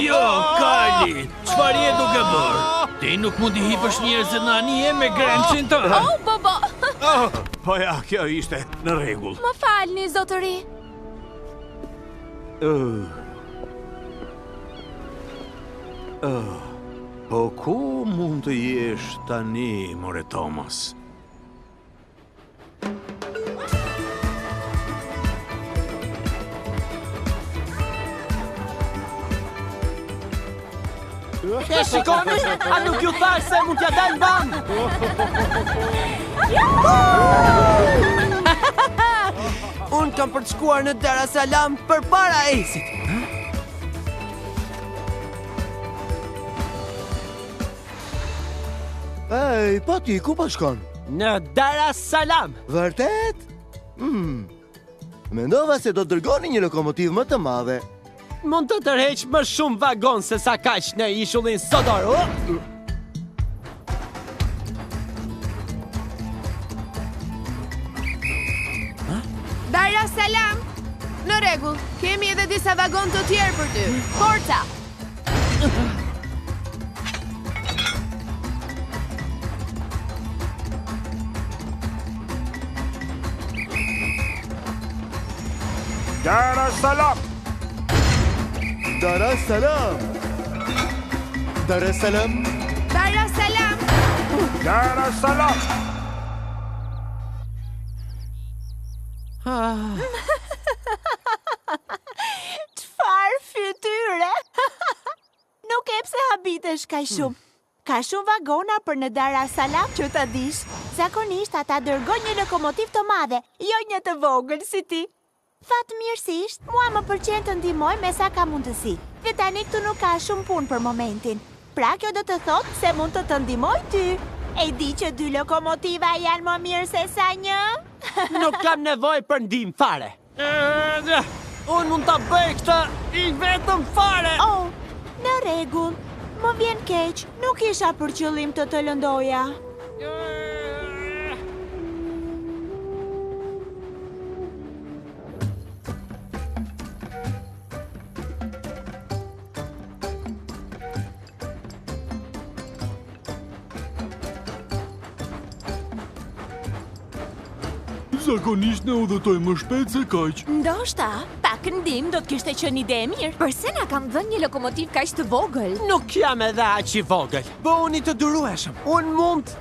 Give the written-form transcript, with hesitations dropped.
Jo, Kali, çfarë je duke bërë? Ti nuk mund t'i hipësh njerëzit në anije me Grançin të. Oh, baba! Po ja, kjo ishte në rregull. Më falni, zotëri. Po ku mund të jesh tani, more Thomas? E shikoni? A nuk ju thash se mund t'ja dal ban? Unë kam për të shkuar në Dar es Salaam përpara Aceit. Ej, po ti, ku po shkon? Në Dar es Salaam. Vërtet? Mendova se do të dërgoni një lokomotivë më të madhe. Mund të tërheq më shumë vagon se sa kaq në ishullin Sodor. Dar es Salaam. Në rregull, kemi edhe disa vagon të tjerë për ty. Forca! Dar es Salaam! Dar es Salaam! Dar es Salaam! Dar es Salaam! Dar es Salaam! Çfarë fytyre? Nuk e pse habitesh kaq shumë. Ka shumë vagona për në Dar es Salaam që ta dish. Zakonisht ata dërgojnë një lokomotiv të madhe, jo një të vogël si ti. Fatmirësisht, mua më pëlqen të ndihmoj me sa ka mundësi. Dhe tani këtu nuk ka shumë punë për momentin. Pra kjo do të thotë se mund të ndihmoj ty. E di që 2 lokomotiva janë më mirë se sa një? Nuk kam nevojë për ndihmë fare. Unë mund ta bëj këtë i vetëm fare. Oh, në rregull. Më vjen keq, nuk isha për qëllim të lëndoja. Zakonisht ne udhëtojmë më shpejt se kaq. Ndoshta, pak ndihmë do të kishte qenë ide e mirë. Përse na kam dhënë një lokomotiv kaq të vogël? Nuk jam edhe aq i vogël. Bëuni të durueshëm. Unë mund